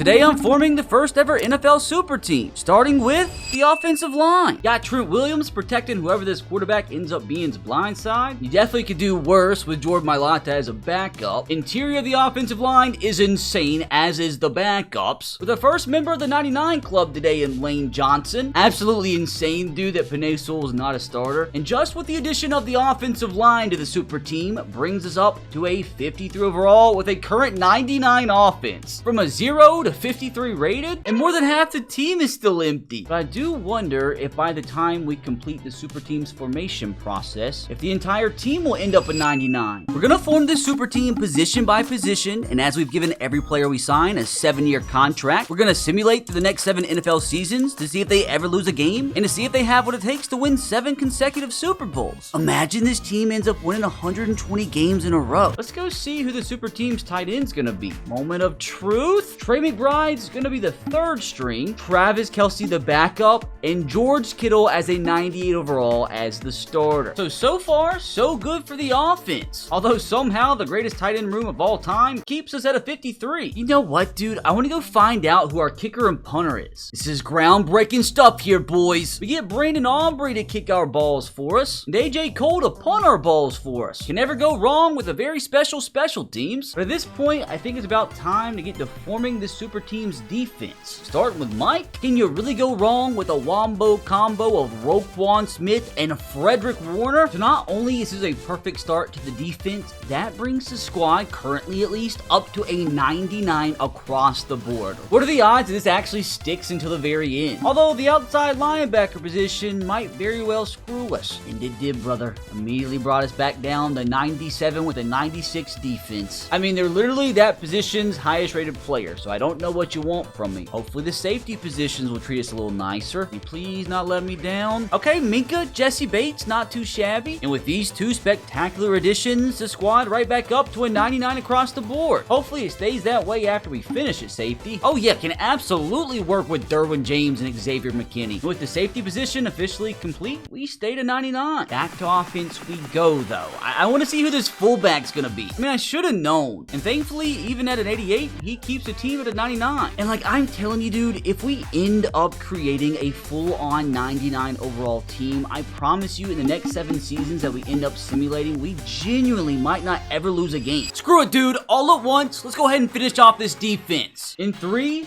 Today I'm forming the first ever NFL super team, starting with the offensive line. Got Trent Williams protecting whoever this quarterback ends up being's blind side. You definitely could do worse with Jordan Mailata as a backup. Interior of the offensive line is insane, as is the backups. With the first member of the 99 club today in Lane Johnson. Absolutely insane, dude, that Penei Sewell is not a starter. And just with the addition of the offensive line to the super team brings us up to a 53 overall with a current 99 offense. From a 0 to 53 rated, and more than half the team is still empty. But I do wonder if by the time we complete the super team's formation process, if the entire team will end up a 99. We're gonna form this super team position by position, and as we've given every player we sign a 7-year contract, we're gonna simulate through the next 7 NFL seasons to see if they ever lose a game, and to see if they have what it takes to win 7 consecutive Super Bowls. Imagine this team ends up winning 120 games in a row. Let's go see who the super team's tight end's gonna be. Moment of truth. Trey McBride's gonna be the 3rd string, Travis Kelce the backup, and George Kittle as a 98 overall as the starter. So far, so good for the offense. Although somehow the greatest tight end room of all time keeps us at a 53. You know what, dude? I want to go find out who our kicker and punter is. This is groundbreaking stuff here, boys. We get Brandon Aubrey to kick our balls for us, and AJ Cole to punt our balls for us. Can never go wrong with a very special teams. But at this point, I think it's about time to get to forming this super team's defense. Starting with Mike, can you really go wrong with a wombo combo of Roquan Smith and Frederick Warner? So not only is this a perfect start to the defense, that brings the squad, currently at least, up to a 99 across the board. What are the odds that this actually sticks until the very end? Although the outside linebacker position might very well screw us. And it did, brother. Immediately brought us back down to 97 with a 96 defense. I mean, they're literally that position's highest rated player, so I don't know what you want from me. Hopefully the safety positions will treat us a little nicer. Can you please not let me down? Okay, Minka, Jesse Bates, not too shabby. And with these 2 spectacular additions, the squad right back up to a 99 across the board. Hopefully it stays that way after we finish at safety. Oh yeah, can absolutely work with Derwin James and Xavier McKinney. With the safety position officially complete, we stay to 99. Back to offense we go, though. I want to see who this fullback's gonna be. I mean, I should have known. And thankfully, even at an 88, he keeps the team at a 99. And like, I'm telling you, dude, if we end up creating a full-on 99 overall team, I promise you in the next 7 seasons that we end up simulating, we genuinely might not ever lose a game. Screw it, dude. All at once, let's go ahead and finish off this defense. In 3,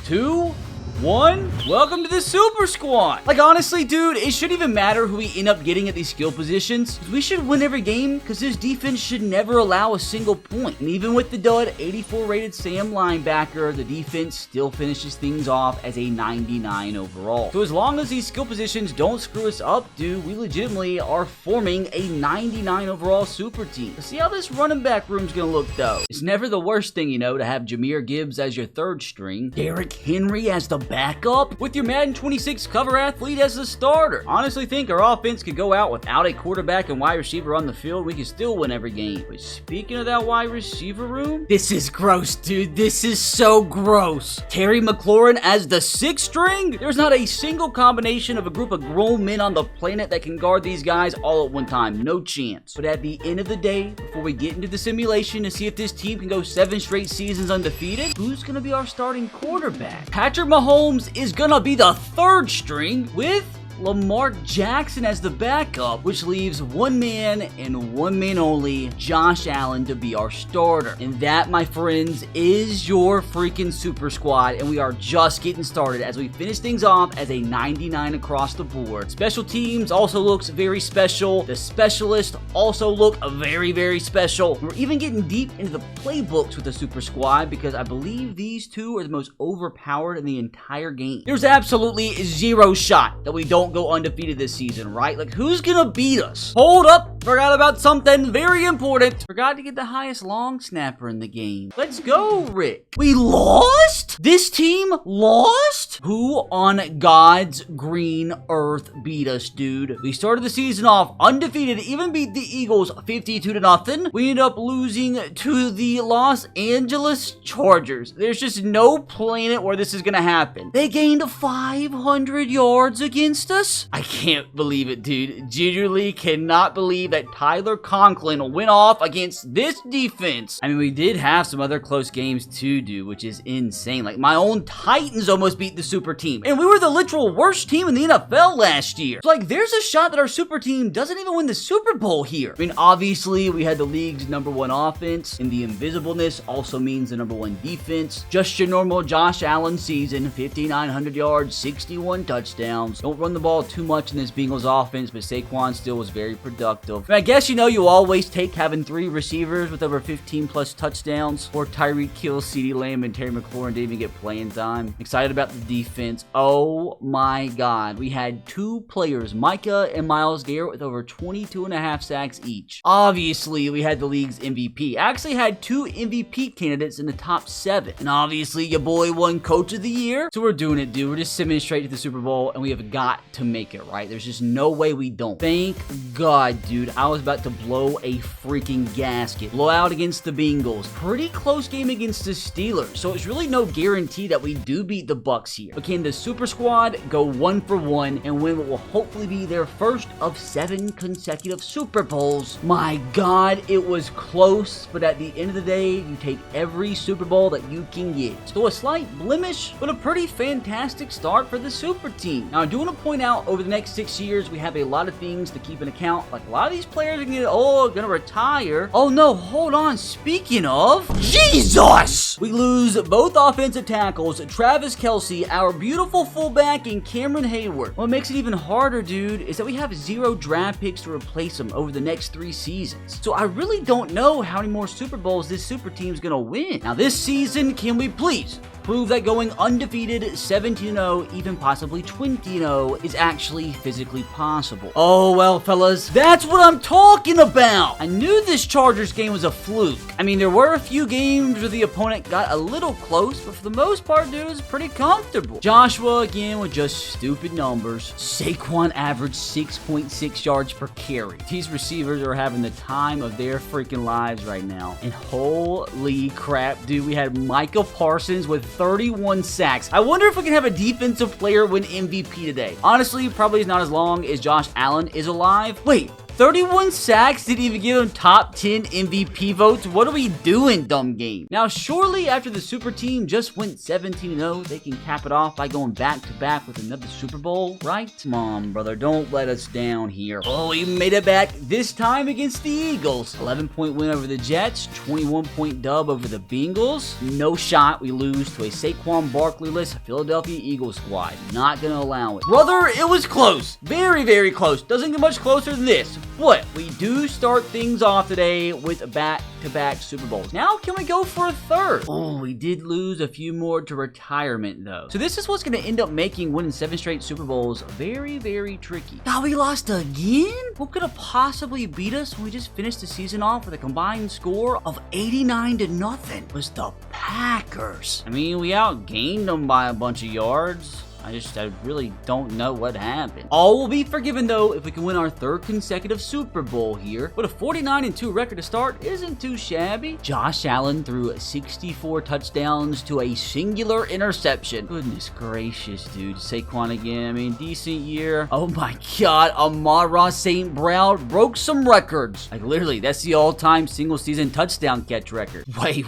2, 1, welcome to the Super Squad. Like, honestly, dude, it shouldn't even matter who we end up getting at these skill positions. We should win every game because this defense should never allow a single point. And even with the dud 84 rated Sam linebacker, the defense still finishes things off as a 99 overall. So as long as these skill positions don't screw us up, dude, we legitimately are forming a 99 overall super team. Let's see how this running back room's gonna look, though. It's never the worst thing, you know, to have Jahmyr Gibbs as your 3rd string, Derrick Henry as the backup, with your Madden 26 cover athlete as the starter. Honestly think our offense could go out without a quarterback and wide receiver on the field. We could still win every game. But speaking of that wide receiver room, this is gross, dude. This is so gross. Terry McLaurin as the 6th string? There's not a single combination of a group of grown men on the planet that can guard these guys all at one time. No chance. But at the end of the day, before we get into the simulation to see if this team can go 7 straight seasons undefeated, who's gonna be our starting quarterback? Patrick Mahomes is gonna be the 3rd string with Lamar Jackson as the backup, which leaves one man and one man only, Josh Allen, to be our starter. And that, my friends, is your freaking super squad, and we are just getting started as we finish things off as a 99 across the board. Special teams also looks very special. The specialists also look very, very special. We're even getting deep into the playbooks with the super squad because I believe these 2 are the most overpowered in the entire game. There's absolutely 0 shot that we don't go undefeated this season, right? Like, who's gonna beat us? Hold up, forgot about something very important. Forgot to get the highest long snapper in the game. Let's go, Rick. We lost? This team lost? What? Who on God's green earth beat us, dude? We started the season off undefeated, even beat the Eagles 52-0. We ended up losing to the Los Angeles Chargers. There's just no planet where this is gonna happen. They gained 500 yards against us? I can't believe it, dude. Genuinely cannot believe that Tyler Conklin went off against this defense. I mean, we did have some other close games too, dude, which is insane. Like, my own Titans almost beat the super team, and we were the literal worst team in the NFL last year. So, like, there's a shot that our super team doesn't even win the Super Bowl here. I mean, obviously, we had the league's #1 offense, and the invisibleness also means the #1 defense. Just your normal Josh Allen season, 5,900 yards, 61 touchdowns. Don't run the ball too much in this Bengals offense, but Saquon still was very productive. I mean, I guess, you know, you always take having 3 receivers with over 15+ touchdowns, or Tyreek Hill, CeeDee Lamb, and Terry McLaurin didn't even get playing time. Excited about the defense. Oh my God. We had 2 players, Micah and Myles Garrett, with over 22.5 sacks each. Obviously, we had the league's MVP. I actually had 2 MVP candidates in the top 7. And obviously, your boy won Coach of the Year. So we're doing it, dude. We're just simming straight to the Super Bowl, and we have got to make it, right? There's just no way we don't. Thank God, dude. I was about to blow a freaking gasket. Blowout against the Bengals. Pretty close game against the Steelers. So it's really no guarantee that we do beat the Bucs here. But can the Super Squad go 1 for 1 and win what will hopefully be their first of 7 consecutive Super Bowls? My God, it was close, but at the end of the day, you take every Super Bowl that you can get. So a slight blemish, but a pretty fantastic start for the super team. Now, I do want to point out, over the next 6 years, we have a lot of things to keep in account. Like, a lot of these players are gonna retire. Oh no, hold on. Speaking of, Jesus! We lose both offensive tackles, Travis Kelce, our beautiful fullback, and Cameron Hayward. What makes it even harder, dude, is that we have 0 draft picks to replace them over the next 3 seasons. So I really don't know how many more Super Bowls this super team's gonna win. Now, this season, can we please prove that going undefeated 17-0, even possibly 20-0, is actually physically possible? Oh, well, fellas, that's what I'm talking about. I knew this Chargers game was a fluke. I mean, there were a few games where the opponent got a little close, but for the most part, dude, it was pretty comfortable. Joshua, again, with just stupid numbers. Saquon averaged 6.6 yards per carry. These receivers are having the time of their freaking lives right now. And holy crap, dude, we had Micah Parsons with 31 sacks. I wonder if we can have a defensive player win MVP today. Honestly, probably not as long as Josh Allen is alive. Wait, 31 sacks didn't even give him top 10 MVP votes? What are we doing, dumb game? Now, surely after the super team just went 17-0, they can cap it off by going back-to-back with another Super Bowl, right? Come on, brother. Don't let us down here. Oh, we made it back this time against the Eagles. 11-point win over the Jets. 21-point dub over the Bengals. No shot. We lose to a Saquon Barkley-less Philadelphia Eagles squad. Not gonna allow it. Brother, it was close. Very, very close. Doesn't get much closer than this. But we do start things off today with back-to-back Super Bowls. Now, can we go for a third? Oh, we did lose a few more to retirement, though. So this is what's going to end up making winning 7 straight Super Bowls very, very tricky. Now, we lost again? Who could have possibly beat us when we just finished the season off with a combined score of 89-0? It was the Packers. I mean, we outgained them by a bunch of yards. I really don't know what happened. All will be forgiven, though, if we can win our 3rd consecutive Super Bowl here. But a 49-2 record to start isn't too shabby. Josh Allen threw 64 touchdowns to a singular interception. Goodness gracious, dude. Saquon again. I mean, decent year. Oh my God. Amon-Ra St. Brown broke some records. Like, literally, that's the all-time single-season touchdown catch record. Wait.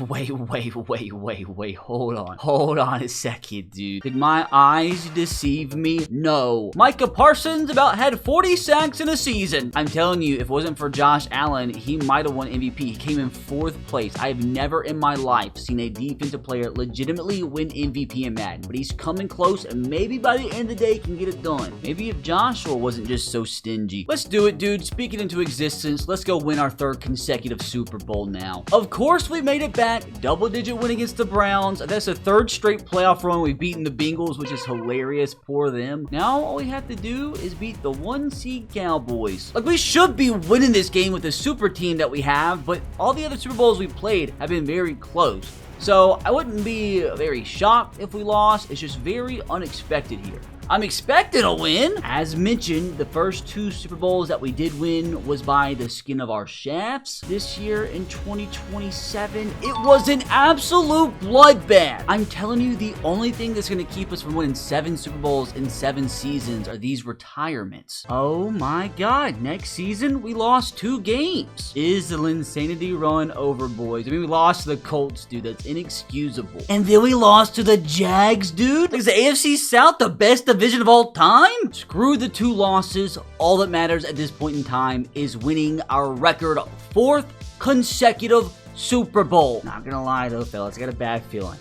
Hold on a second, dude. Did my eyes deceive me? No. Micah Parsons about had 40 sacks in a season. I'm telling you, if it wasn't for Josh Allen, he might have won MVP. He came in 4th place. I have never in my life seen a defensive player legitimately win MVP in Madden, but he's coming close, and maybe by the end of the day can get it done. Maybe if Joshua wasn't just so stingy. Let's do it, dude. Speak it into existence. Let's go win our 3rd consecutive Super Bowl now. Of course, we made it back. Double-digit win against the Browns. That's a 3rd straight playoff run. We've beaten the Bengals, which is hilarious for them. Now, all we have to do is beat the 1-seed Cowboys. Like, we should be winning this game with the super team that we have, but all the other Super Bowls we played have been very close. So I wouldn't be very shocked if we lost. It's just very unexpected here. I'm expecting a win. As mentioned, the first 2 Super Bowls that we did win was by the skin of our shafts. This year in 2027, it was an absolute bloodbath. I'm telling you, the only thing that's going to keep us from winning 7 Super Bowls in 7 seasons are these retirements. Oh my God, next season we lost 2 games. Is the insanity run over, boys? I mean, we lost to the Colts, dude. That's inexcusable. And then we lost to the Jags, dude. Like, is the AFC South the best division of all time? Screw the 2 losses. All that matters at this point in time is winning our record 4th consecutive Super Bowl. Not gonna lie though, fellas, I got a bad feeling.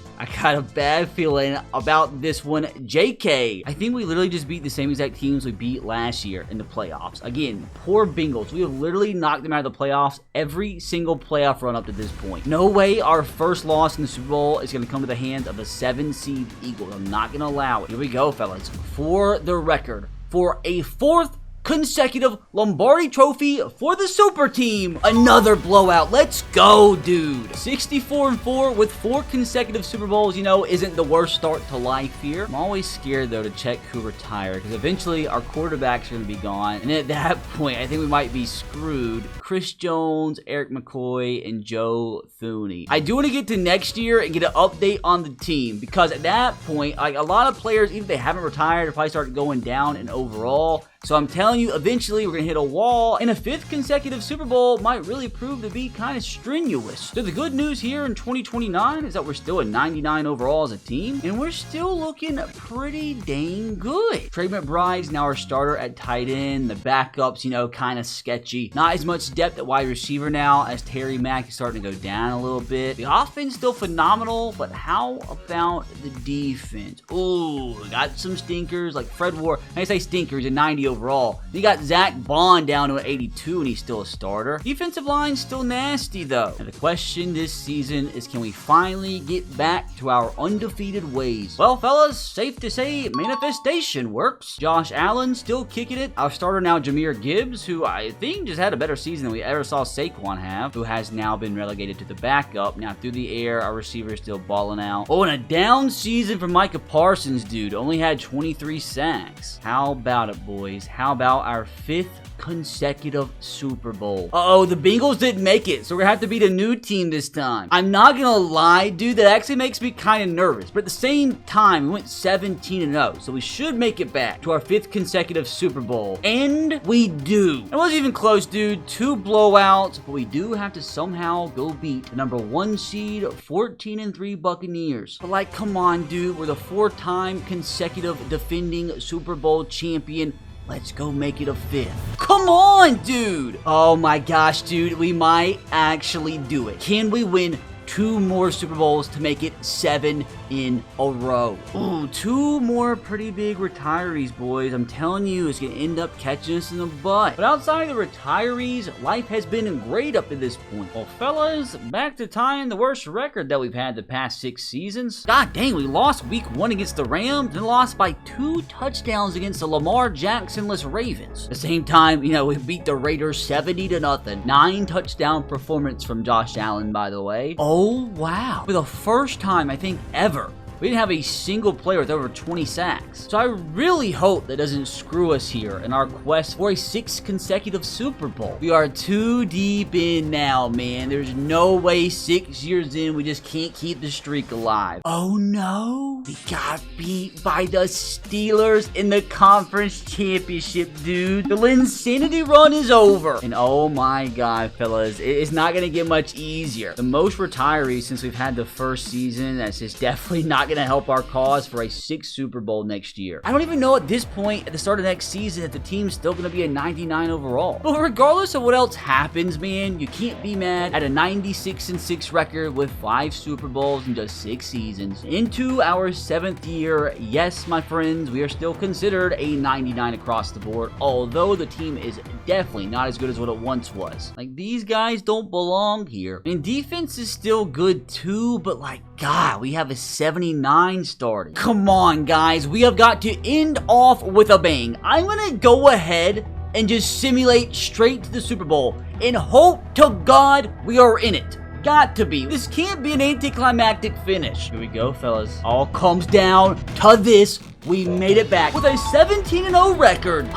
About this one, JK. I think we literally just beat the same exact teams we beat last year in the playoffs. Again, poor Bengals. We have literally knocked them out of the playoffs every single playoff run up to this point. No way our first loss in the Super Bowl is going to come to the hands of a 7-seed Eagles. I'm not going to allow it. Here we go, fellas. For the record, for a 4th consecutive Lombardi trophy for the super team. Another blowout. Let's go, dude. 64-4 with 4 consecutive Super Bowls, you know, isn't the worst start to life here. I'm always scared, though, to check who retired, because eventually our quarterbacks are going to be gone, and at that point, I think we might be screwed. Chris Jones, Eric McCoy, and Joe Thuney. I do want to get to next year and get an update on the team, because at that point, like, a lot of players, even if they haven't retired, will probably start going down in overall. So I'm telling you, eventually we're going to hit a wall, and a 5th consecutive Super Bowl might really prove to be kind of strenuous. So the good news here in 2029 is that we're still at 99 overall as a team, and we're still looking pretty dang good. Trey McBride's now our starter at tight end. The backups, you know, kind of sketchy. Not as much depth at wide receiver now, as Terry Mack is starting to go down a little bit. The offense still phenomenal, but how about the defense? Ooh, got some stinkers like Fred Ward. I say stinkers at 90 overall. You got Zach Bond down to an 82 and he's still a starter. Defensive line's still nasty though. And the question this season is, can we finally get back to our undefeated ways? Well, fellas, safe to say manifestation works. Josh Allen still kicking it. Our starter now, Jahmyr Gibbs, who I think just had a better season than we ever saw Saquon have, who has now been relegated to the backup. Now through the air, our receiver is still balling out. Oh, and a down season for Micah Parsons, dude. Only had 23 sacks. How about it, boys? How about our 5th consecutive Super Bowl? Uh-oh, the Bengals didn't make it, so we're gonna have to beat a new team this time. I'm not gonna lie, dude, that actually makes me kind of nervous, but at the same time, we went 17-0, so we should make it back to our 5th consecutive Super Bowl, and we do. It wasn't even close, dude. 2 blowouts, but we do have to somehow go beat the number 1 seed, 14-3 Buccaneers. But like, come on, dude, we're the 4-time consecutive defending Super Bowl champion. Let's go make it a 5th. Come on, dude. Oh my gosh, dude. We might actually do it. Can we win 2 more Super Bowls to make it 7 in a row? Ooh, 2 more pretty big retirees, boys. I'm telling you, it's going to end up catching us in the butt. But outside of the retirees, life has been great up to this point. Well, fellas, back to tying the worst record that we've had the past 6 seasons. God dang, we lost week 1 against the Rams and lost by 2 touchdowns against the Lamar Jackson-less Ravens. At the same time, you know, we beat the Raiders 70-0. 9 touchdown performance from Josh Allen, by the way. Oh, wow. For the first time, I think, ever, we didn't have a single player with over 20 sacks. So I really hope that doesn't screw us here in our quest for a 6th consecutive Super Bowl. We are too deep in now, man. There's no way 6 years in we just can't keep the streak alive. Oh no. We got beat by the Steelers in the conference championship, dude. The insanity run is over. And oh my God, fellas, it's not going to get much easier. The most retirees since we've had the first season. That's just definitely not going to help our cause for a 6th Super Bowl next year. I don't even know at this point, at the start of next season, if the team's still going to be a 99 overall. But regardless of what else happens, man, you can't be mad at a 96-6 record with 5 Super Bowls in just 6 seasons. Into our 7th year, yes, my friends, we are still considered a 99 across the board, although the team is definitely not as good as what it once was. Like, these guys don't belong here. And defense is still good too, but like, God, we have a 79 starting. Come on, guys. We have got to end off with a bang. I'm going to go ahead and just simulate straight to the Super Bowl and hope to God we are in it. Got to be. This can't be an anticlimactic finish. Here we go, fellas. All comes down to this. We made it back with a 17-0 record.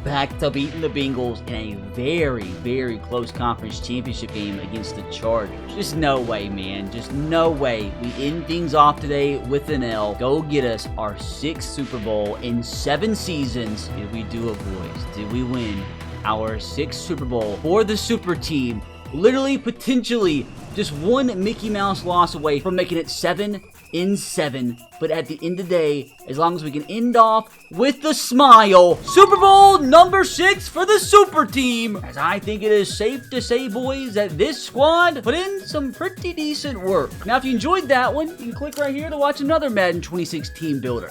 Back to beating the Bengals in a very, very close conference championship game against the Chargers. Just no way, man. Just no way. We end things off today with an L. Go get us our 6th Super Bowl in 7 seasons. Did we do it, boys? Did we win our 6th Super Bowl for the super team? Literally, potentially, just one Mickey Mouse loss away from making it 7 in 7. But at the end of the day, as long as we can end off with the smile, Super Bowl number 6 for the super team. As I think it is safe to say, boys, that this squad put in some pretty decent work. Now, if you enjoyed that one, you can click right here to watch another Madden 26 team builder.